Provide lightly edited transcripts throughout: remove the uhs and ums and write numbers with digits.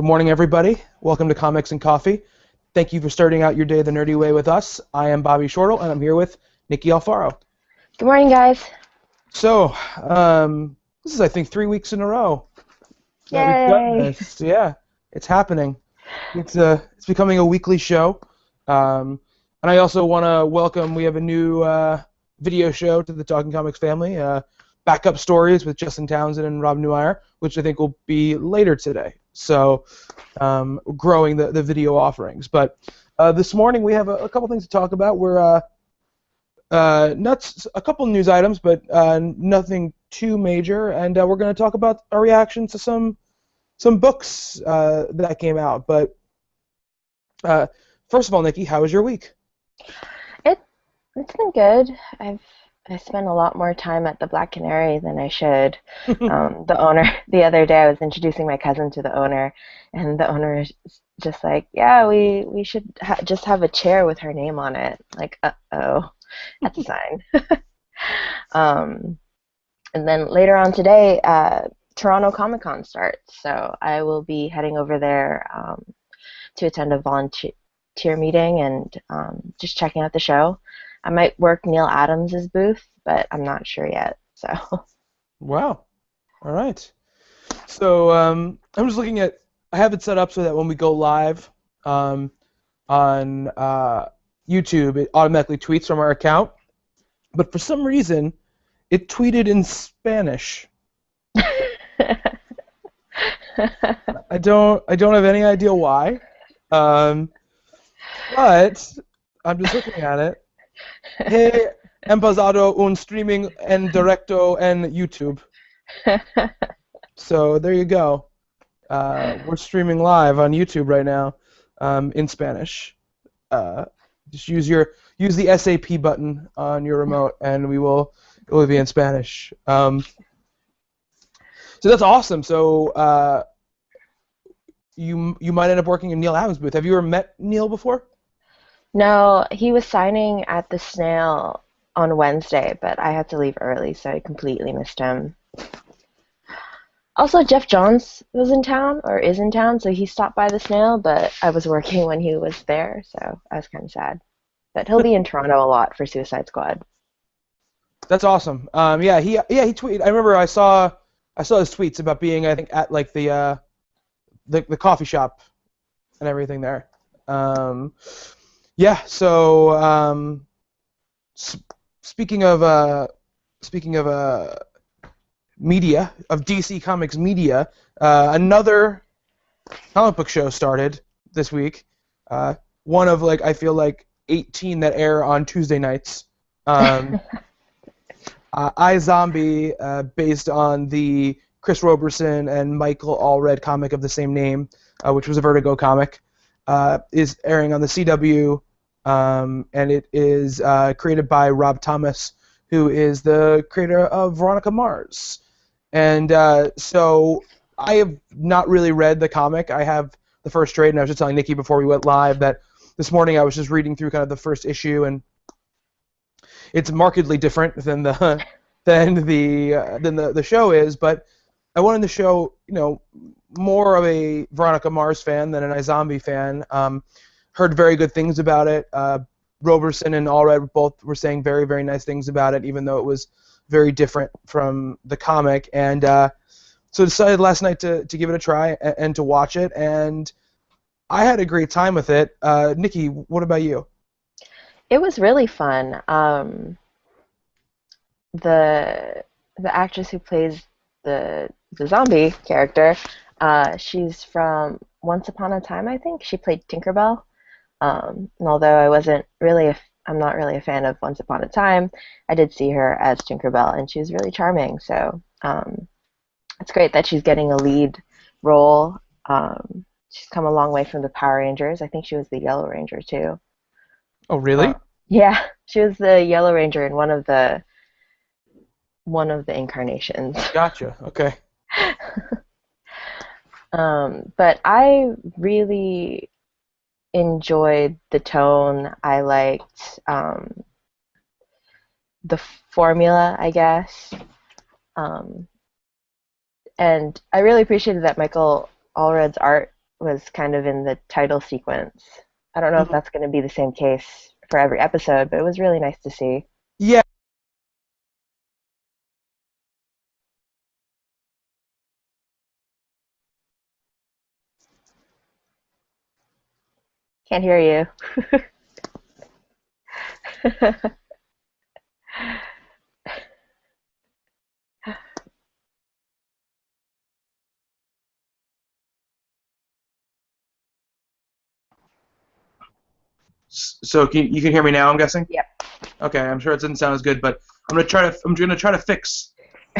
Good morning, everybody. Welcome to Comics and Coffee. Thank you for starting out your day the nerdy way with us. I am Bobby Shortle, and I'm here with Nikki Alfaro. Good morning, guys. So, this is, I think, 3 weeks in a row that we've done Yay! this. Yeah, it's happening. It's becoming a weekly show. And I also want to welcome, we have a new video show to the Talking Comics family, Backup Stories with Justin Townsend and Rob Newire, which I think will be later today. So, growing the video offerings. But this morning we have a couple things to talk about. We're a couple news items, but nothing too major. And we're going to talk about our reactions to some books that came out. But first of all, Nikki, how was your week? It's been good. I spent a lot more time at the Black Canary than I should. The owner, the other day, I was introducing my cousin to the owner, and the owner is just like, "Yeah, we should just have a chair with her name on it." Like, uh-oh, that's a sign. And then later on today, Toronto Comic Con starts, so I will be heading over there to attend a volunteer meeting and just checking out the show. I might work Neil Adams' booth, but I'm not sure yet. So. Wow. All right. So I'm just looking at. I have it set up so that when we go live on YouTube, it automatically tweets from our account. But for some reason, it tweeted in Spanish. I don't have any idea why. But I'm just looking at it. He empezado un streaming en directo en YouTube. So there you go. We're streaming live on YouTube right now, in Spanish. Just use the SAP button on your remote, and it will be in Spanish. So that's awesome. So you might end up working in Neil Adams' booth. Have you ever met Neil before? No, he was signing at the Snail on Wednesday, but I had to leave early, so I completely missed him. Also, Jeff Johns was in town, or is in town, so he stopped by the Snail, but I was working when he was there, so I was kind of sad. But he'll be in Toronto a lot for Suicide Squad. That's awesome. Yeah, he tweeted. I remember I saw his tweets about being, I think, at like the coffee shop and everything there. Yeah. So speaking of media, of DC Comics media, another comic book show started this week. One of, like, I feel like 18 that air on Tuesday nights. iZombie, based on the Chris Roberson and Michael Allred comic of the same name, which was a Vertigo comic, is airing on the CW, and it is created by Rob Thomas, who is the creator of Veronica Mars. And so I have not really read the comic. I have the first trade, and I was just telling Nikki before we went live that this morning I was just reading through kind of the first issue, and it's markedly different than the show is. But I wanted to show, more of a Veronica Mars fan than an iZombie fan. Heard very good things about it. Roberson and Allred both were saying very, very nice things about it, even though it was very different from the comic. And so decided last night to give it a try and to watch it, and I had a great time with it. Nikki, what about you? It was really fun. The actress who plays the zombie character, she's from Once Upon a Time, I think. She played Tinkerbell. And although I'm not really a fan of Once Upon a Time, I did see her as Tinkerbell, and she was really charming. So it's great that she's getting a lead role. She's come a long way from the Power Rangers. I think she was the Yellow Ranger too. Oh, really? Yeah, she was the Yellow Ranger in one of the incarnations. Gotcha. Okay. But I really enjoyed the tone. I liked the formula, I guess. And I really appreciated that Michael Allred's art was kind of in the title sequence. I don't know if Mhm. that's going to be the same case for every episode, but it was really nice to see. Yeah. Can't hear you. So you can hear me now, I'm guessing? Yep. Okay, I'm sure it doesn't sound as good, but I'm gonna try to fix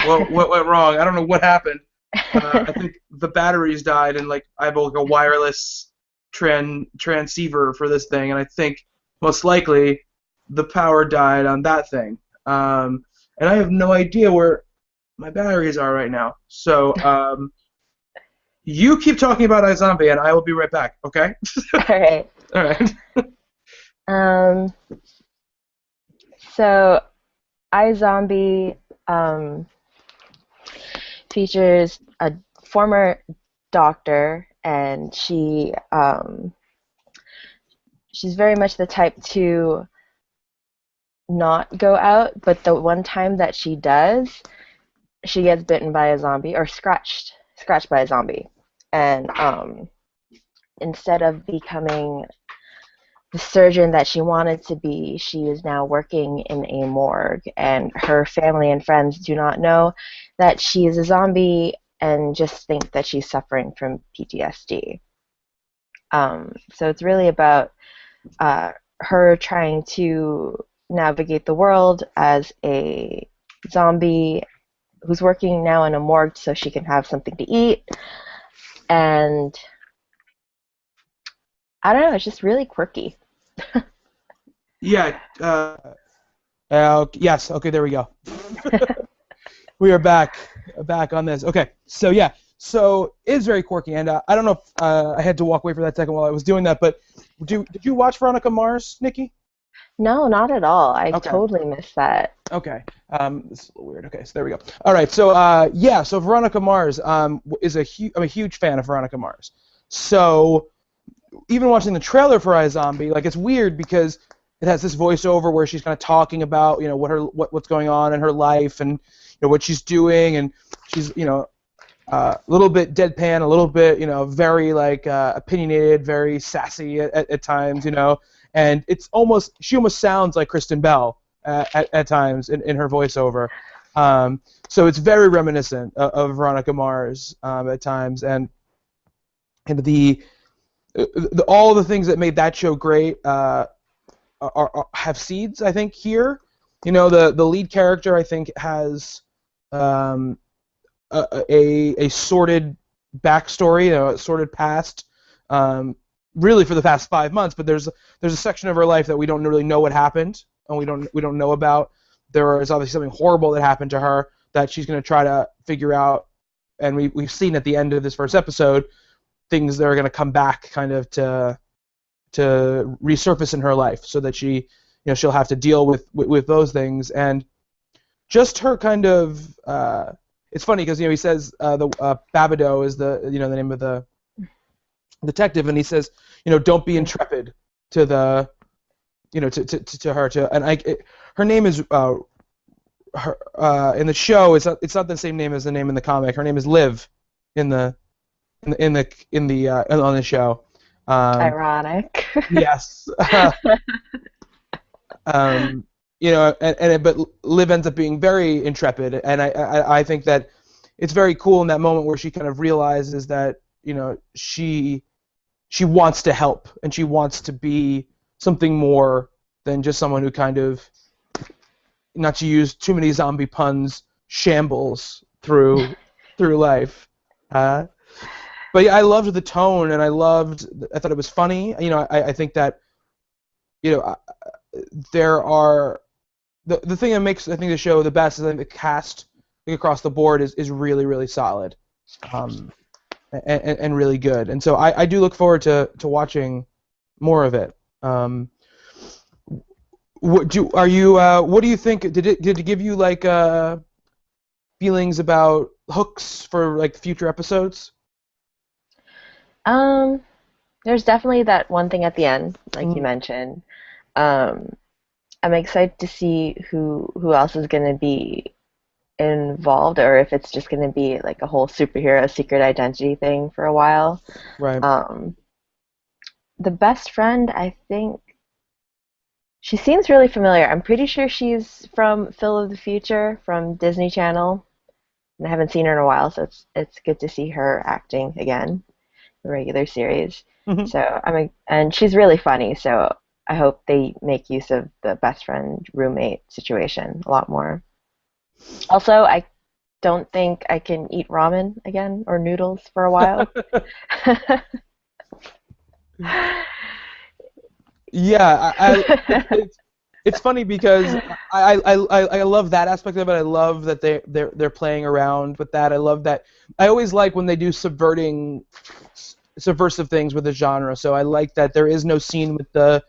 what went wrong. I don't know what happened. I think the batteries died, and like I have like a wireless transceiver for this thing, and I think most likely the power died on that thing. And I have no idea where my batteries are right now. So you keep talking about iZombie, and I will be right back. Okay? All right. All right. Um, so iZombie um, features a former doctor, and she's very much the type to not go out, but the one time that she does, she gets bitten by a zombie or scratched by a zombie, and instead of becoming the surgeon that she wanted to be, she is now working in a morgue, and her family and friends do not know that she is a zombie and just think that she's suffering from PTSD. So it's really about her trying to navigate the world as a zombie who's working now in a morgue so she can have something to eat. And I don't know, it's just really quirky. Yeah. Yes. Okay. There we go. We are back on this. Okay. So yeah. So it's very quirky, and I don't know if I had to walk away for that second while I was doing that, but did you watch Veronica Mars, Nikki? No, not at all. I Okay. totally missed that. Okay. This is a little weird. Okay. So there we go. All right. So yeah. So Veronica Mars is I'm a huge fan of Veronica Mars. So even watching the trailer for iZombie, like it's weird because it has this voiceover where she's kind of talking about what's going on in her life and what she's doing, and she's a little bit deadpan, a little bit very like opinionated, very sassy at times, and she almost sounds like Kristen Bell at times in her voiceover. So it's very reminiscent of Veronica Mars at times, and all the things that made that show great have seeds, I think, here. The lead character, I think, has um, a sordid backstory, a sordid past, really for the past 5 months. But there's a section of her life that we don't really know what happened, and we don't know about. There is obviously something horrible that happened to her that she's going to try to figure out, and we've seen at the end of this first episode things that are going to come back kind of to resurface in her life, so that she'll have to deal with those things. And just her kind of it's funny because he says the Babido is the the name of the detective, and he says don't be intrepid to the to her, her name is her in the show it's not the same name as the name in the comic. Her name is Liv in the on the show. Ironic. Yes. um, but Liv ends up being very intrepid, and I think that it's very cool in that moment where she kind of realizes that she wants to help, and she wants to be something more than just someone who kind of, not to use too many zombie puns, shambles through life. But yeah, I loved the tone, and I thought it was funny. I think that there are the thing that makes, I think, the show the best is, I think, the cast, across the board is really, really solid, and really good. And so I do look forward to watching more of it. What do you think? Did it give you like feelings about hooks for like future episodes? Um, there's definitely that one thing at the end, like you Mm, mentioned. Um, I'm excited to see who else is going to be involved, or if it's just going to be like a whole superhero secret identity thing for a while. right. Um, the best friend, I think she seems really familiar. I'm pretty sure she's from Phil of the Future from Disney Channel, and I haven't seen her in a while, so it's good to see her acting again in the regular series. Mhm. So and she's really funny, so I hope they make use of the best friend roommate situation a lot more. Also, I don't think I can eat ramen again or noodles for a while. Yeah, it's funny because I love that aspect of it. I love that they're playing around with that. I love that. I always like when they do subversive things with the genre. So I like that there is no scene with the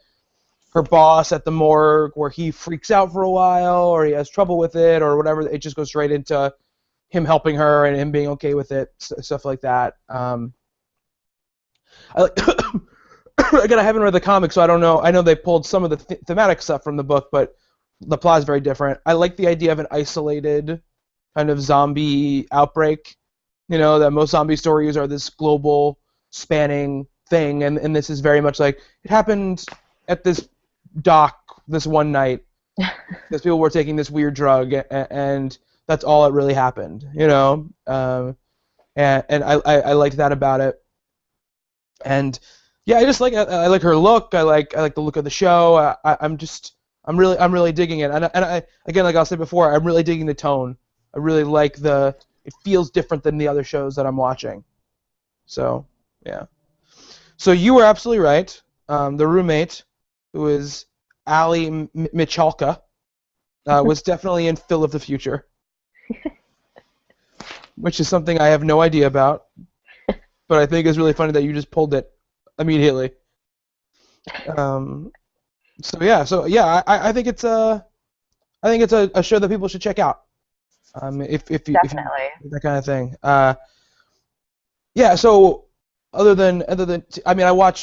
her boss at the morgue where he freaks out for a while or he has trouble with it or whatever. It just goes straight into him helping her and him being okay with it, stuff like that. I like again, I haven't read the comic, so I don't know. I know they pulled some of the thematic stuff from the book, but the plot is very different. I like the idea of an isolated kind of zombie outbreak. You know, that most zombie stories are this global spanning thing, and this is very much like it happened at this dock this one night because people were taking this weird drug, and that's all that really happened. You know, and I liked that about it. And yeah, I like her look. I like the look of the show. I'm really digging it. And I again, like I said before, I'm really digging the tone. I really like the it feels different than the other shows that I'm watching. So yeah. So you were absolutely right. The roommate, who is Ali Michalka, was definitely in Phil of the Future, which is something I have no idea about, but I think is really funny that you just pulled it immediately. Um, I think it's a show that people should check out. If you Definitely. that kind of thing. Yeah. So I mean I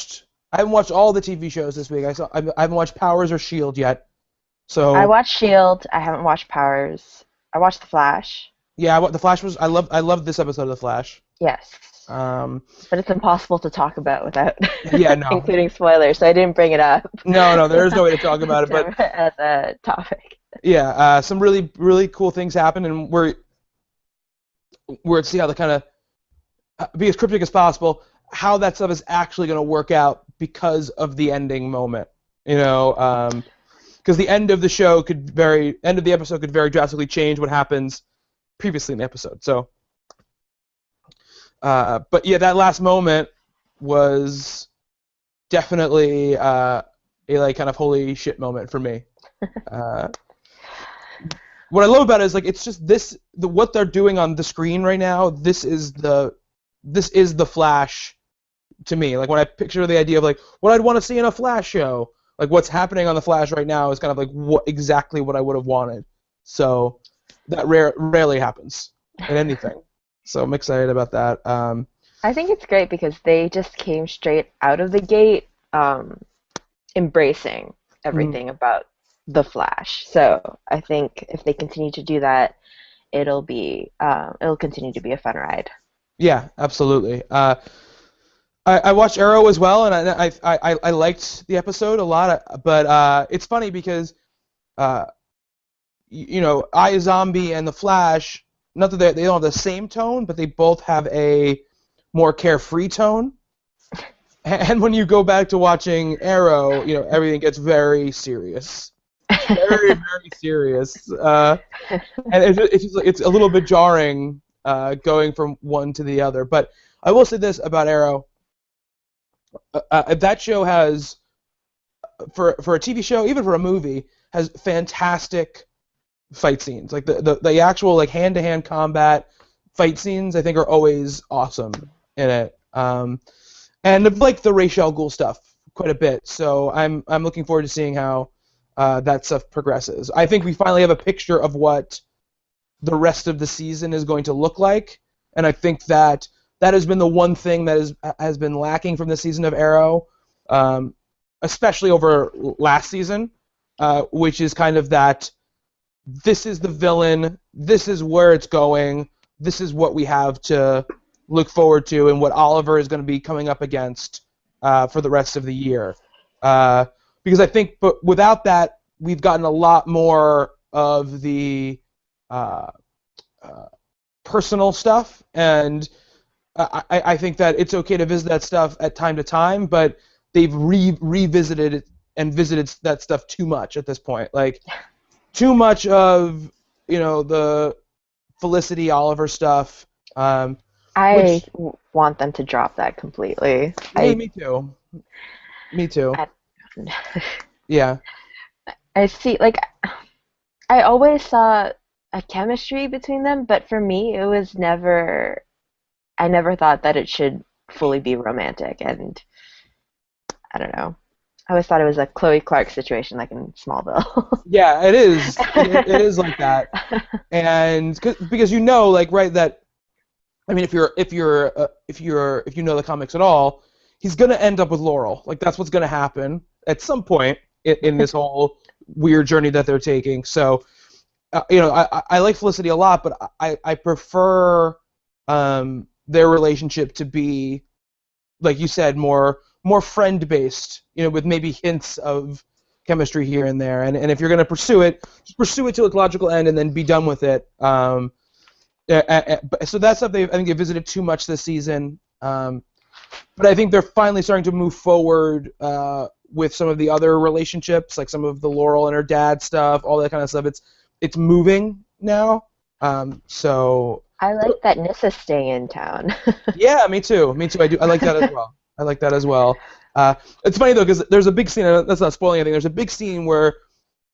haven't watched all the TV shows this week. I haven't watched Powers or Shield yet. I So watched Shield. I haven't watched Powers. I watched The Flash. yeah, the Flash was I love this episode of the Flash. Yes. Um, But it's impossible to talk about without yeah, no, including spoilers, so I didn't bring it up no, there is no way to talk about it. But as a topic. yeah, some really cool things happen, and we're to see how the kind of be as cryptic as possible, how that stuff is actually going to work out because of the ending moment. You know, because the end of the show end of the episode could very drastically change what happens previously in the episode. So, but yeah, that last moment was definitely a like kind of holy shit moment for me. Uh, what I love about it is like it's just what they're doing on the screen right now. This is the Flash to me. Like when I picture the idea of like what I'd want to see in a Flash show, like what's happening on the Flash right now is kind of like exactly what I would have wanted. So that rarely happens in anything. So I'm excited about that. I think it's great because they just came straight out of the gate, embracing mm, everything about the Flash. So I think if they continue to do that, it'll continue to be a fun ride. yeah, absolutely. I watched Arrow as well, and I liked the episode a lot. But it's funny because uh, you know, iZombie and the Flash, not that they don't have the same tone, but they both have a more carefree tone. And when you go back to watching Arrow, you know, everything gets very serious, very serious, and it's just like, it's a little bit jarring going from one to the other. But I will say this about Arrow: that show has, for a TV show, even for a movie, has fantastic fight scenes. Like the actual like hand to hand combat fight scenes, I think are always awesome in it. And like the Ra's al Ghul stuff quite a bit. So I'm looking forward to seeing how that stuff progresses. I think we finally have a picture of what the rest of the season is going to look like, and I think that that has been the one thing that has been lacking from this season of Arrow, um, especially over last season, which is kind of that this is the villain, this is where it's going, this is what we have to look forward to, and what Oliver is going to be coming up against for the rest of the year. Because I think, but without that, we've gotten a lot more of the personal stuff, and I think that it's okay to visit that stuff at time to time, but they've revisited it and visited that stuff too much at this point. Like, too much of, the Felicity Oliver stuff. I want them to drop that completely. Me too. Me too. I, Yeah. I see, like, I always saw a chemistry between them, but for me, it was never, I never thought that it should fully be romantic, and I don't know. I always thought it was a Chloe Clark situation, like in Smallville. Yeah, it is. It is like that, and because like, right, that, I mean, if you know the comics at all, he's gonna end up with Laurel. Like, that's what's gonna happen at some point in this whole weird journey that they're taking. So, I like Felicity a lot, but I prefer their relationship to be, like you said, more friend based, with maybe hints of chemistry here and there. And if you're going to pursue it, just pursue it to its logical end and then be done with it. So that's stuff I think they visited too much this season. But I think they're finally starting to move forward with some of the other relationships, like some of the Laurel and her dad stuff, all that kind of stuff. It's moving now. So I like that Nissa's staying in town. Yeah, me too. I do. I like that as well. It's funny though, because there's a big scene. That's not spoiling anything. There's a big scene where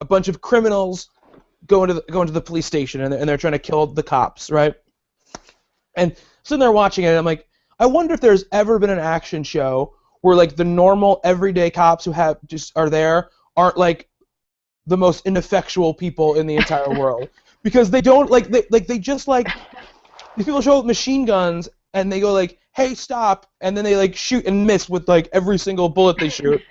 a bunch of criminals go into the police station and they're trying to kill the cops, right? And sitting there watching it, I'm like, I wonder if there's ever been an action show where, like, the normal everyday cops who are there aren't, like, the most ineffectual people in the entire world, because they don't they just, like, these people show up with machine guns and they go, like, hey, stop, and then they, like, shoot and miss with, like, every single bullet they shoot.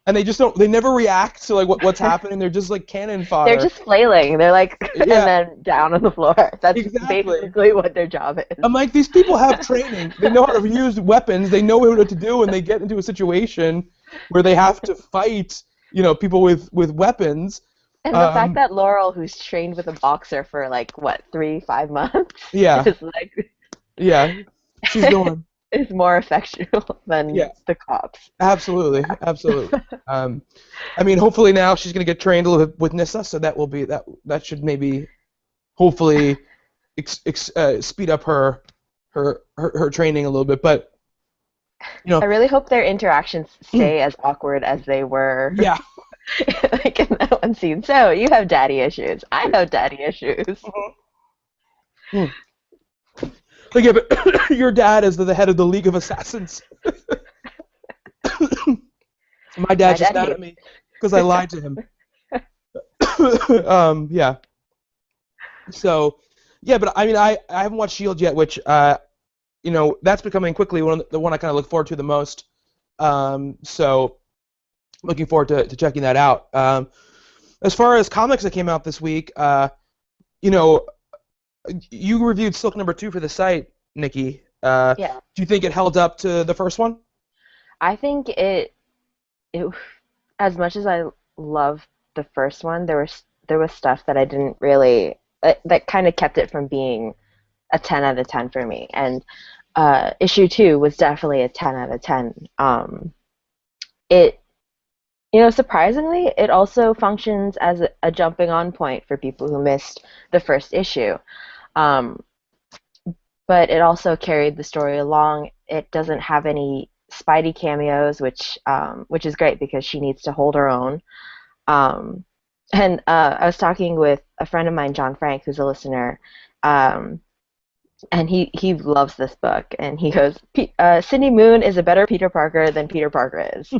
And they never react to, like, what's happening. They're just, like, cannon fodder. They're just flailing. They're like, Yeah. And then down on the floor. That's Exactly. basically what their job is. I'm like, these people have training. They know how to use weapons. They know what to do when they get into a situation where they have to fight, people with weapons. And the fact that Laurel, who's trained with a boxer for, like, what, 3-5 months? Yeah. Is like, yeah. She's going. Is more effectual than the cops. Absolutely. I mean, hopefully now she's going to get trained a little bit with Nyssa, so that should maybe, hopefully, speed up her training a little bit. But I really hope their interactions stay as awkward as they were. Yeah. Like in that one scene. So you have daddy issues. I have daddy issues. Mm-hmm. Like, yeah, but your dad is the head of the League of Assassins. My dad just mad at me because I lied to him. Yeah. So, yeah, but I mean, I haven't watched Shield yet, which that's becoming quickly the one I kind of look forward to the most. So, looking forward to checking that out. As far as comics that came out this week, you reviewed Silk #2 for the site, Nikki. Yeah. Do you think it held up to the first one? I think it as much as I loved the first one, there was stuff that I didn't really that kind of kept it from being a 10 out of 10 for me. And issue 2 was definitely a 10 out of 10. It surprisingly, it also functions as a jumping on point for people who missed the first issue. But it also carried the story along. It doesn't have any Spidey cameos, which is great because she needs to hold her own. And I was talking with a friend of mine, John Frank, who's a listener, and he loves this book, and he goes, Cindy Moon is a better Peter Parker than Peter Parker is,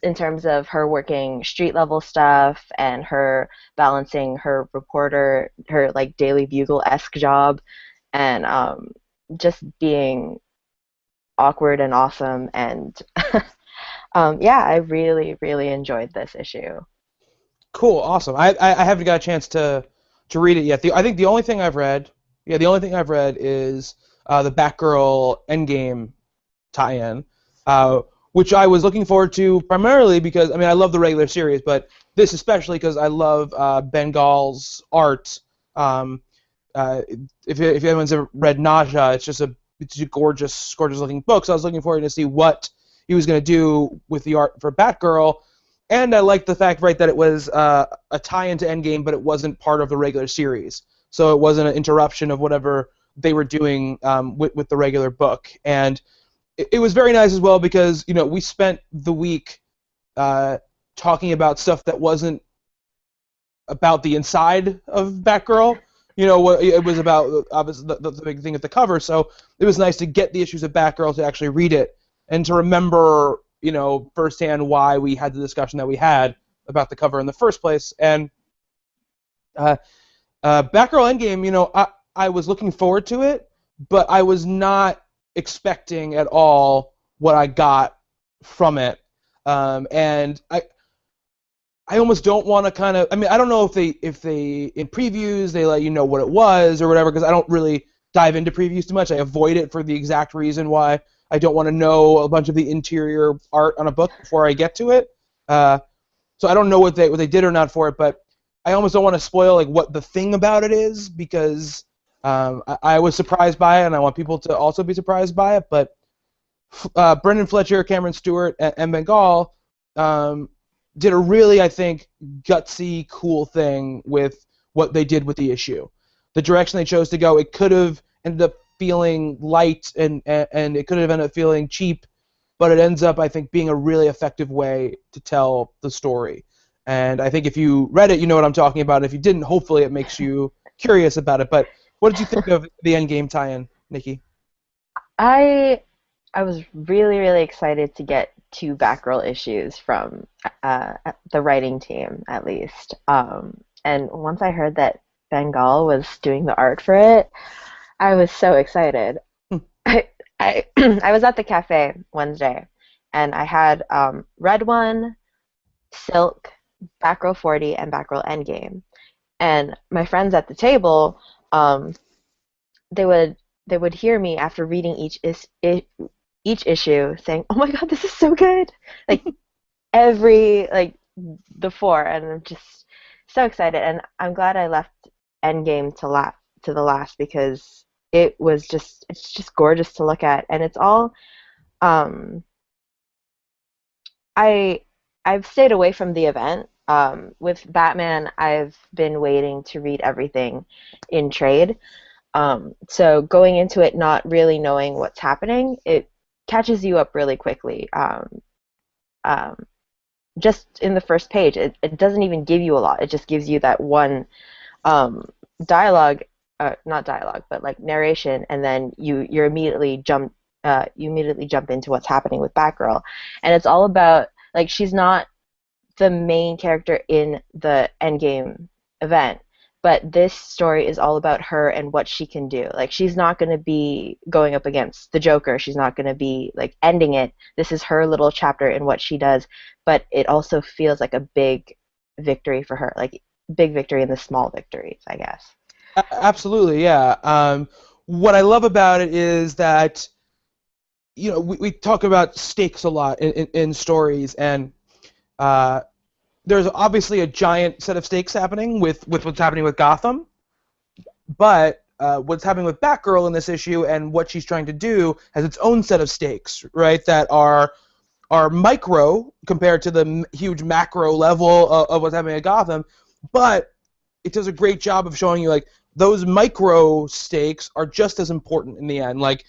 in terms of her working street level stuff and her balancing her reporter, her like Daily Bugle-esque job, and just being awkward and awesome. And yeah, I really, really enjoyed this issue. Cool, awesome. I haven't got a chance to read it yet. I think the only thing I've read, yeah, the only thing I've read is the Batgirl Endgame tie-in, uh, which I was looking forward to primarily because I mean I love the regular series, but this especially because I love Bengal's art. Um, if anyone's ever read Nausea, it's a gorgeous looking book. So I was looking forward to see what he was going to do with the art for Batgirl. And I liked the fact, right, that it was a tie-in to Endgame, but it wasn't part of the regular series. So it wasn't an interruption of whatever they were doing with the regular book. And it was very nice as well because, you know, we spent the week talking about stuff that wasn't about the inside of Batgirl. You know, it was about obviously the big thing at the cover. So it was nice to get the issues of Batgirl to actually read it and to remember, you know, firsthand why we had the discussion that we had about the cover in the first place. And Batgirl Endgame, you know, I was looking forward to it, but I was not expecting at all what I got from it. And I almost don't want to kind of. I mean, I don't know if they in previews they let you know what it was or whatever because I don't really dive into previews too much. I avoid it for the exact reason why I don't want to know a bunch of the interior art on a book before I get to it. So I don't know what they did or not for it, but I almost don't want to spoil like what the thing about it is because I was surprised by it and I want people to also be surprised by it. But Brendan Fletcher, Cameron Stewart, and Bengal did a really, I think, gutsy, cool thing with what they did with the issue. The direction they chose to go, it could have ended up feeling light and it could have ended up feeling cheap, but it ends up, I think, being a really effective way to tell the story. And I think if you read it, you know what I'm talking about. If you didn't, hopefully it makes you curious about it. But what did you think of the Endgame tie-in, Nikki? I I was really, really excited to get two Batgirl issues from the writing team, at least. And once I heard that Bengal was doing the art for it, I was so excited. I I was at the cafe Wednesday, and I had Red One, Silk, Batgirl 40, and Batgirl Endgame. And my friends at the table, um, they would they would hear me after reading each issue saying, "Oh my God, this is so good!" Like every like the four, and I'm just so excited. And I'm glad I left Endgame to the last because it's just gorgeous to look at, and it's all um, I I've stayed away from the event. With Batman, I've been waiting to read everything in trade. So going into it not really knowing what's happening, it catches you up really quickly. Um, just in the first page, it doesn't even give you a lot. It just gives you that one um, dialogue, not dialogue, but like narration, and then you immediately jump into what's happening with Batgirl, and it's all about like she's not the main character in the Endgame event, but this story is all about her and what she can do. Like she's not going to be going up against the Joker. She's not going to be like ending it. This is her little chapter in what she does, but it also feels like a big victory for her, like big victory in the small victories, I guess. Absolutely, yeah. What I love about it is that you know we talk about stakes a lot in stories, and uh, there's obviously a giant set of stakes happening with what's happening with Gotham, but what's happening with Batgirl in this issue and what she's trying to do has its own set of stakes, right? That are micro compared to the huge macro level of what's happening at Gotham, but it does a great job of showing you like those micro stakes are just as important in the end, like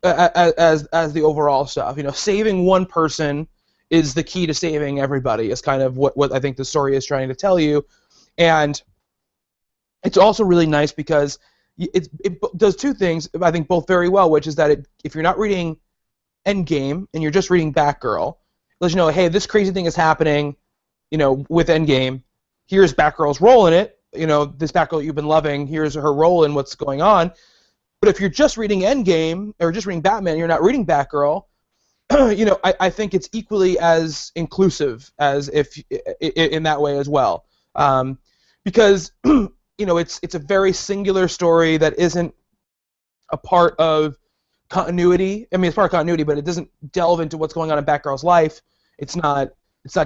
as the overall stuff. You know, saving one person is the key to saving everybody. Is kind of what I think the story is trying to tell you, and it's also really nice because it does two things I think both very well, which is that if you're not reading Endgame and you're just reading Batgirl, it lets you know, hey, this crazy thing is happening, you know, with Endgame. Here's Batgirl's role in it. You know, this Batgirl you've been loving. Here's her role in what's going on. But if you're just reading Endgame or just reading Batman, you're not reading Batgirl. I think it's equally as inclusive as if in that way as well, because it's a very singular story that isn't a part of continuity. I mean, it's part of continuity, but it doesn't delve into what's going on in Batgirl's life. It's not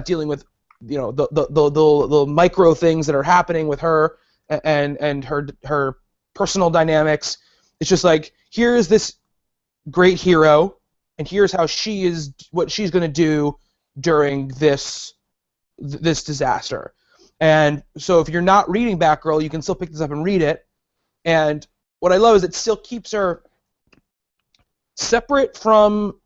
dealing with the micro things that are happening with her and her personal dynamics. It's just like, here's this great hero, and here's how what she's going to do during this disaster. And so if you're not reading Batgirl, you can still pick this up and read it. And what I love is it still keeps her separate from,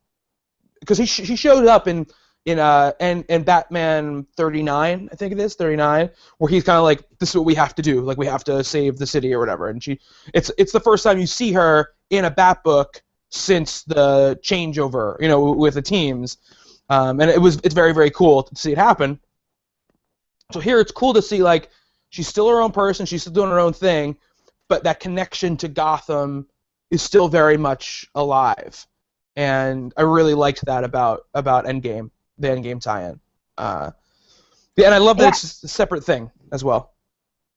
because she showed up in Batman 39, I think it is 39, where he's kind of like, this is what we have to do, like we have to save the city or whatever. And it's the first time you see her in a Bat book since the changeover, with the teams, and it's very, very cool to see it happen. So here it's cool to see, like, she's still her own person, she's still doing her own thing, but that connection to Gotham is still very much alive, and I really liked that about Endgame, the Endgame tie-in. And I love that it's just a separate thing as well.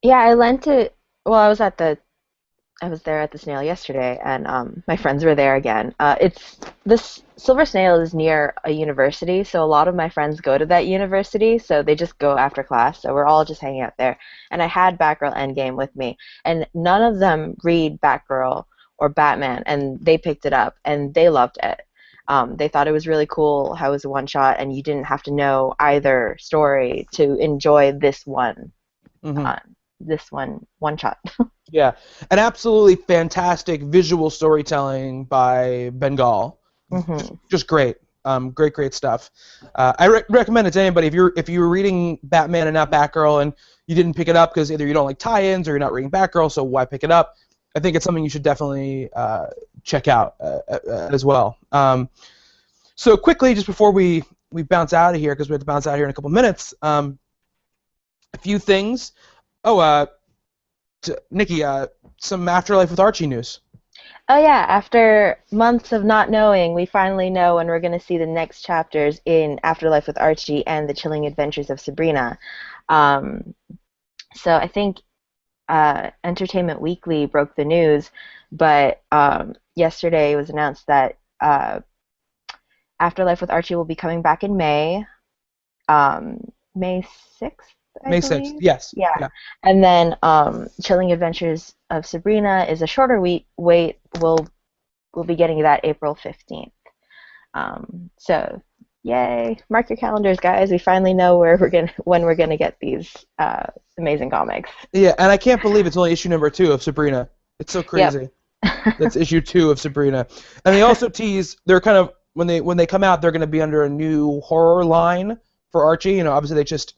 Yeah, I lent it. Well, I was there at the Snail yesterday, and my friends were there again. This Silver Snail is near a university, so a lot of my friends go to that university, so they just go after class. So we're all just hanging out there. And I had Batgirl Endgame with me, and none of them read Batgirl or Batman, and they picked it up, and they loved it. They thought it was really cool how it was a one-shot, and you didn't have to know either story to enjoy this one. This one shot. Yeah, an absolutely fantastic visual storytelling by Bengal. Just great. Great stuff. I recommend it to anybody if you were reading Batman and not Batgirl and you didn't pick it up because either you don't like tie-ins or you're not reading Batgirl, so why pick it up? I think it's something you should definitely check out as well. So quickly, just before we bounce out of here, because we have to bounce out here in a couple minutes, a few things. Nikki, some Afterlife with Archie news. Oh yeah, after months of not knowing, we finally know when we're going to see the next chapters in Afterlife with Archie and the Chilling Adventures of Sabrina. So I think Entertainment Weekly broke the news, but yesterday it was announced that Afterlife with Archie will be coming back in May, May 6th. May 6th, yes. Yeah. And then Chilling Adventures of Sabrina is a shorter wait. We'll be getting that April 15th. So, yay. Mark your calendars, guys. We finally know when we're gonna get these amazing comics. Yeah, and I can't believe it's only issue number 2 of Sabrina. It's so crazy. Yep. That's issue 2 of Sabrina. And they also tease, they're kind of, when they come out, they're going to be under a new horror line for Archie. Obviously they just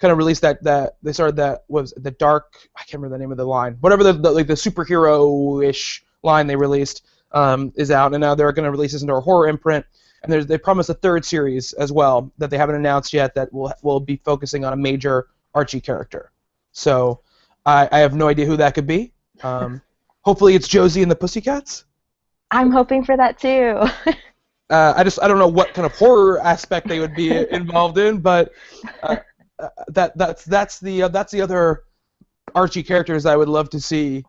kind of released that they started that, was the dark, I can't remember the name of the line, whatever the superhero-ish line they released is out, and now they're going to release this into a horror imprint, and they promised a 3rd series as well that they haven't announced yet that will be focusing on a major Archie character. So I have no idea who that could be. Hopefully it's Josie and the Pussycats. I'm hoping for that too. I don't know what kind of horror aspect they would be involved in, but that's the other Archie characters I would love to see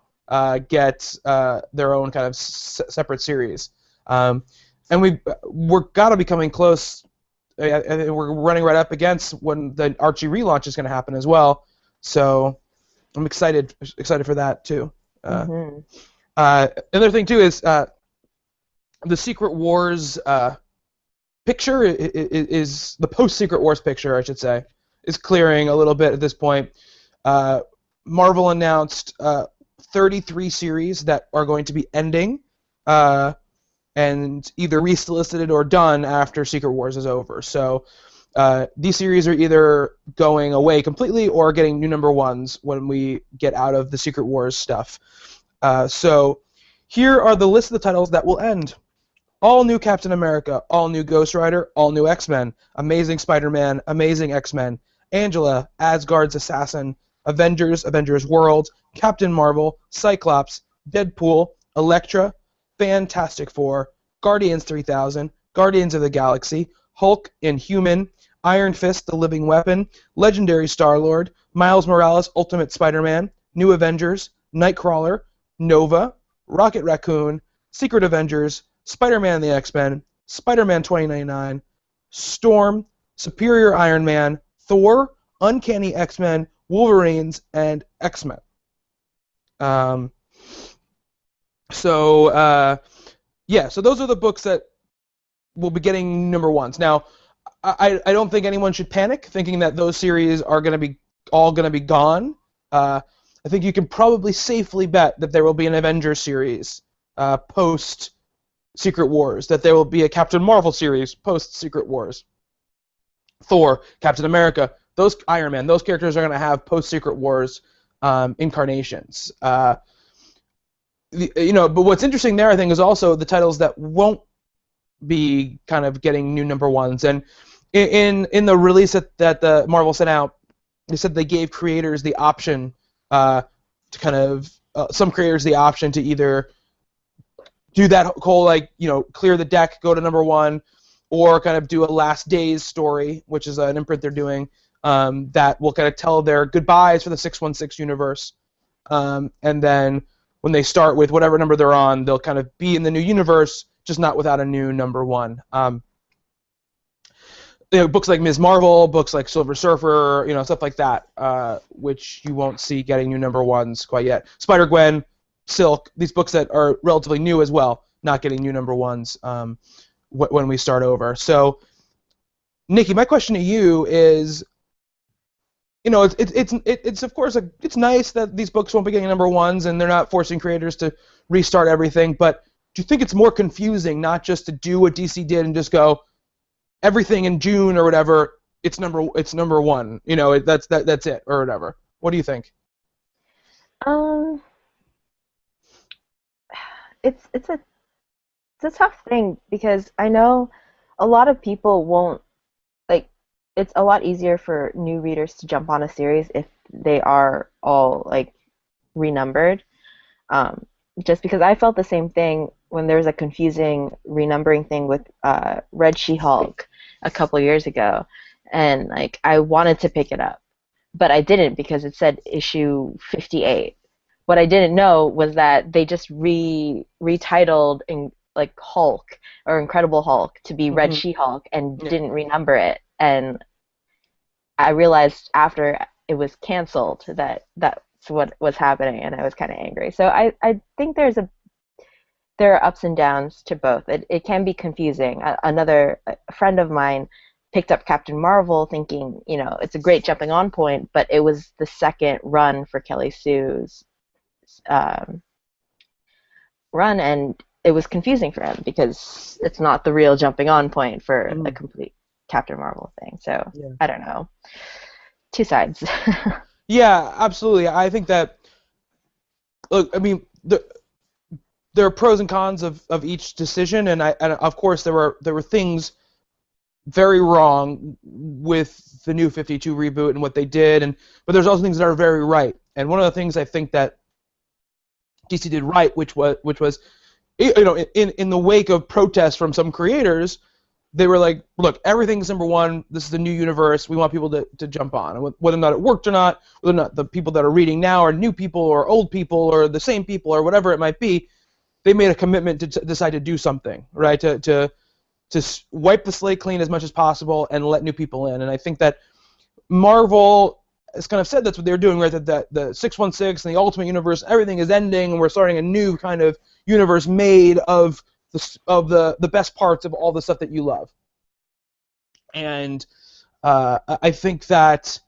get their own kind of separate series. And we're got to be coming close. We're running right up against when the Archie relaunch is going to happen as well. So I'm excited for that too. Another thing too is the Secret Wars picture is the post-Secret Wars picture, I should say, is clearing a little bit at this point. Marvel announced 33 series that are going to be ending and either resolicited or done after Secret Wars is over. So these series are either going away completely or getting new number ones when we get out of the Secret Wars stuff. So here are the list of the titles that will end. All new Captain America, all new Ghost Rider, all new X-Men, Amazing Spider-Man, Amazing X-Men, Angela, Asgard's Assassin, Avengers, Avengers World, Captain Marvel, Cyclops, Deadpool, Elektra, Fantastic Four, Guardians 3000, Guardians of the Galaxy, Hulk, Inhuman, Iron Fist, The Living Weapon, Legendary Star-Lord, Miles Morales, Ultimate Spider-Man, New Avengers, Nightcrawler, Nova, Rocket Raccoon, Secret Avengers, Spider-Man and the X-Men, Spider-Man 2099, Storm, Superior Iron Man, Thor, Uncanny X-Men, Wolverines, and X-Men. So those are the books that will be getting number ones. Now, I don't think anyone should panic thinking that those series are going to be all going to be gone. I think you can probably safely bet that there will be an Avengers series post Secret Wars, that there will be a Captain Marvel series post Secret Wars. Thor, Captain America, those Iron Man, those characters are going to have post Secret Wars incarnations. But what's interesting there, I think, is also the titles that won't be kind of getting new number ones. And in the release that the Marvel sent out, they said they gave creators the option to kind of some creators the option to either do that whole clear the deck, go to number one, or kind of do a Last Days story, which is an imprint they're doing that will kind of tell their goodbyes for the 616 universe, and then when they start with whatever number they're on, they'll kind of be in the new universe, just not without a new number one. Books like Ms. Marvel, books like Silver Surfer, stuff like that, which you won't see getting new number ones quite yet. Spider-Gwen, Silk, these books that are relatively new as well, not getting new number ones when we start over. So, Nikki, my question to you is, it's of course it's nice that these books won't be getting number ones and they're not forcing creators to restart everything, but do you think it's more confusing not just to do what DC did and just go everything in June or whatever, it's number one, that's it or whatever? What do you think? It's a tough thing because I know a lot of people won't it's a lot easier for new readers to jump on a series if they are all renumbered. Just because I felt the same thing when there was a confusing renumbering thing with Red She-Hulk a couple years ago, and I wanted to pick it up, but I didn't because it said issue 58. What I didn't know was that they just retitled in Hulk or Incredible Hulk to be Red She-Hulk and didn't renumber it, and I realized after it was canceled that that's what was happening, and I was kind of angry. So I think there are ups and downs to both. It can be confusing. A friend of mine picked up Captain Marvel thinking, it's a great jumping on point, but it was the second run for Kelly Sue's run, and it was confusing for him because it's not the real jumping on point for a complete Captain Marvel thing. So yeah. I don't know. Two sides. Yeah, absolutely. I think that, look, I mean, there are pros and cons of each decision, and of course there were things very wrong with the New 52 reboot and what they did, but there's also things that are very right. And one of the things I think that DC did right, which was in the wake of protests from some creators, they were like, look, everything's number one. This is the new universe. We want people to jump on. And whether or not it worked or not, whether or not the people that are reading now are new people or old people or the same people or whatever it might be, they made a commitment to decide to do something, right? To wipe the slate clean as much as possible and let new people in. And I think that Marvel has kind of said that's what they're doing, right? That the 616 and the Ultimate Universe, everything is ending, and we're starting a new kind of universe made of the best parts of all the stuff that you love. And I think that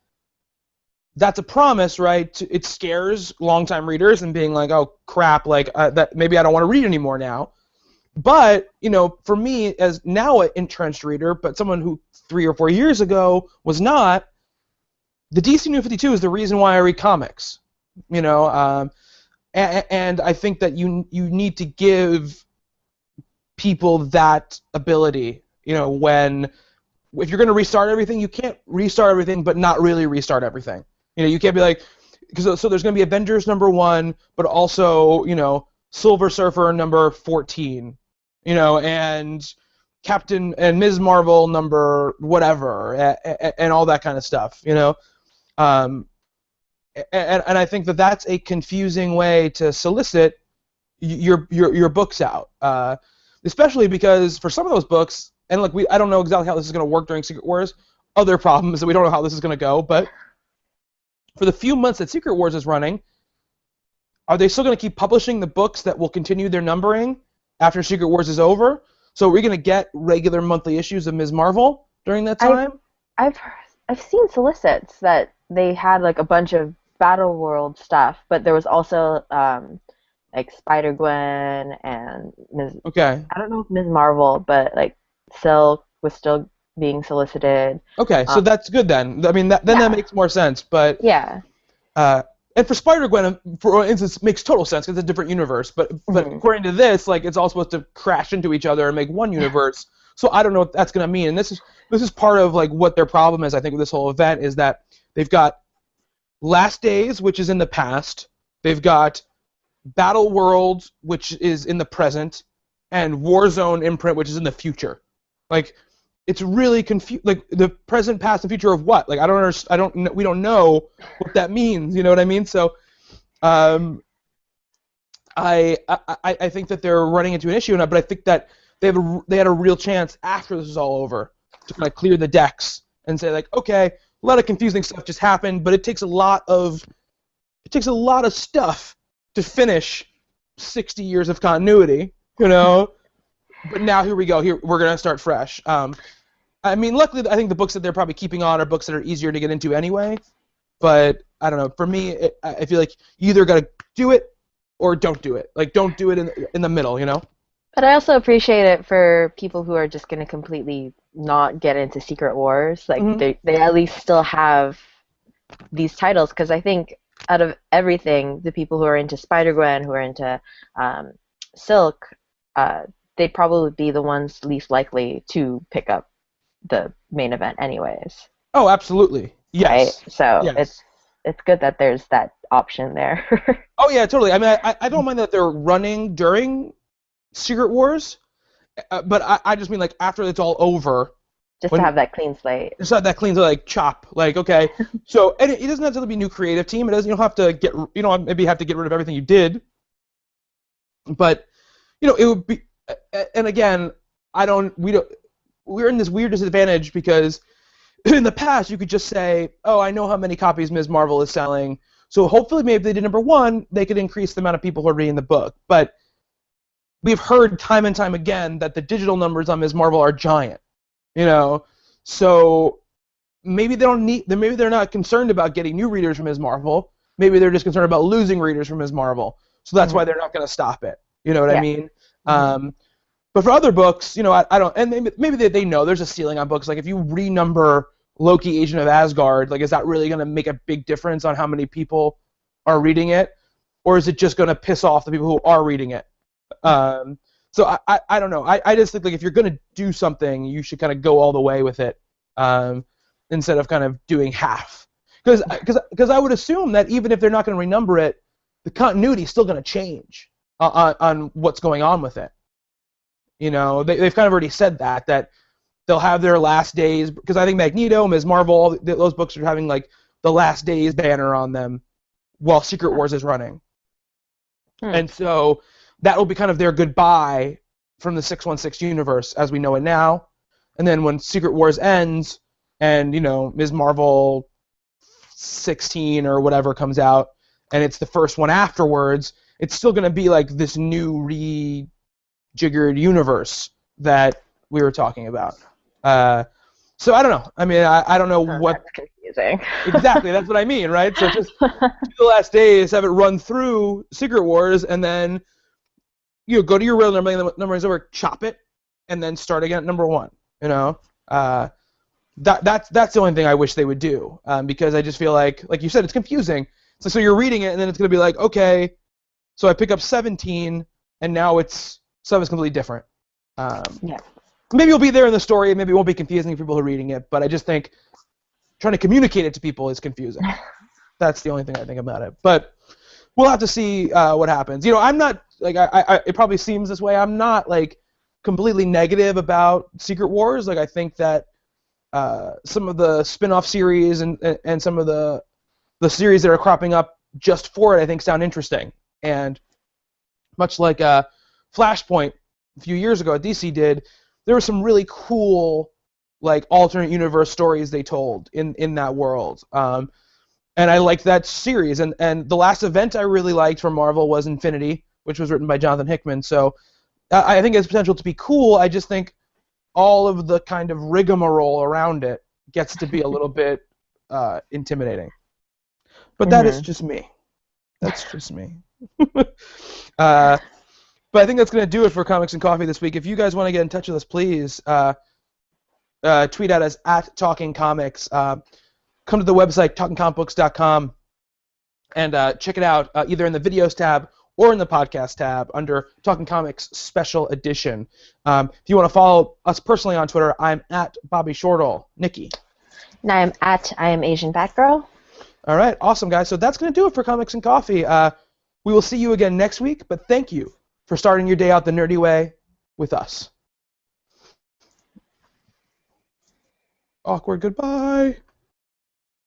that's a promise, right? It scares longtime readers and being like, oh crap, that maybe I don't want to read anymore now. But for me, as now an entrenched reader, but someone who 3 or 4 years ago was not, the DC New 52 is the reason why I read comics. And I think that you need to give people that ability, when if you're going to restart everything, you can't restart everything but not really restart everything. You can't be like, so there's going to be Avengers number one, but also, Silver Surfer number 14, and Captain and Ms. Marvel number whatever, and all that kind of stuff, Um, and I think that that's a confusing way to solicit your books out, especially because for some of those books, and look, I don't know exactly how this is going to work during Secret Wars. Other problem is that we don't know how this is going to go, but for the few months that Secret Wars is running, are they still going to keep publishing the books that will continue their numbering after Secret Wars is over? So are we going to get regular monthly issues of Ms. Marvel during that time? I've I've seen solicits that they had like a bunch of Battle World stuff, but there was also like Spider Gwen and Ms. Okay. I don't know if Ms. Marvel, but like Silk was still being solicited. Okay, so that's good then. I mean, that makes more sense. But yeah, and for Spider-Gwen, for instance, it makes total sense because it's a different universe. But according to this, like it's all supposed to crash into each other and make one universe. So I don't know what that's going to mean. And this is part of like what their problem is. I think with this whole event is that they've got Last Days, which is in the past. They've got Battle World, which is in the present, and Warzone imprint, which is in the future. Like, it's really confused. Like the present, past, and future of what? Like I don't understand. We don't know what that means. You know what I mean? So, I think that they're running into an issue, but I think that they had a real chance after this is all over to kind of clear the decks and say like, okay, a lot of confusing stuff just happened, but it takes a lot of stuff to finish 60 years of continuity, But now here we go. Here we're gonna start fresh. I mean, luckily, I think the books that they're probably keeping on are books that are easier to get into anyway. But I don't know. For me, I feel like you either gotta do it or don't do it. Like, don't do it in the middle, but I also appreciate it for people who are just going to completely not get into Secret Wars. Like they at least still have these titles, because I think out of everything, the people who are into Spider-Gwen, who are into Silk, they'd probably be the ones least likely to pick up the main event anyways. Oh, absolutely. Yes. Right? So yes. it's good that there's that option there. Oh, yeah, totally. I mean, I don't mind that they're running during Secret Wars, but I just mean, like, after it's all over. Just to have that clean slate. Just have that clean slate, like, chop. Like, okay. So, and it doesn't have to be a new creative team. It doesn't, you don't have to get, maybe you have to get rid of everything you did. But, it would be, and again, we're in this weird disadvantage because in the past you could just say, oh, I know how many copies Ms. Marvel is selling, so hopefully maybe they did number one, they could increase the amount of people who are reading the book. But we've heard time and time again that the digital numbers on Ms. Marvel are giant, so maybe maybe they're not concerned about getting new readers from Ms. Marvel, maybe they're just concerned about losing readers from Ms. Marvel, so that's why they're not going to stop it, you know what I mean? But for other books, I don't, and maybe they know there's a ceiling on books. Like if you renumber Loki, Agent of Asgard, like is that really going to make a big difference on how many people are reading it, or is it just going to piss off the people who are reading it? So I don't know. I just think like if you're going to do something, you should kind of go all the way with it, instead of kind of doing half. Because I would assume that even if they're not going to renumber it, the continuity is still going to change on what's going on with it. They've kind of already said that they'll have their Last Days, because I think Magneto, Ms. Marvel, all those books are having like the Last Days banner on them while Secret Wars is running. And so that will be kind of their goodbye from the 616 universe as we know it now. And then when Secret Wars ends and, Ms. Marvel 16 or whatever comes out and it's the first one afterwards, it's still going to be like this new rejiggered universe that we were talking about. So I don't know. I mean, I don't know what... That's confusing. Exactly, that's what I mean, right? So just do the Last Days, have it run through Secret Wars, and then go to your real number is over, chop it, and then start again at number one. That's the only thing I wish they would do, because I just feel like you said, it's confusing. So you're reading it, and then it's going to be like, okay, so I pick up 17, and now stuff is completely different. Maybe you'll be there in the story, and maybe it won't be confusing for people who are reading it, but I just think trying to communicate it to people is confusing. That's the only thing I think about it. But we'll have to see what happens. I'm not like it probably seems this way. I'm not like completely negative about Secret Wars. Like I think that some of the spin-off series and some of the series that are cropping up just for it, I think, sound interesting. And much like Flashpoint a few years ago, DC did, there were some really cool like alternate universe stories they told in that world. And I liked that series. And the last event I really liked from Marvel was Infinity, which was written by Jonathan Hickman. So I think it has potential to be cool. I just think all of the kind of rigmarole around it gets to be a little bit intimidating. But that is just me. That's just me. But I think that's going to do it for Comics and Coffee this week. If you guys want to get in touch with us, please tweet at us at Talking Comics. Come to the website, talkingcomicbooks.com, and check it out either in the videos tab or in the podcast tab under Talking Comics Special Edition. If you want to follow us personally on Twitter, I'm at Bobby Shortall. Nikki. And I am Asian Batgirl. All right, awesome, guys. So that's going to do it for Comics and Coffee. We will see you again next week, but thank you for starting your day out the nerdy way with us. Awkward goodbye.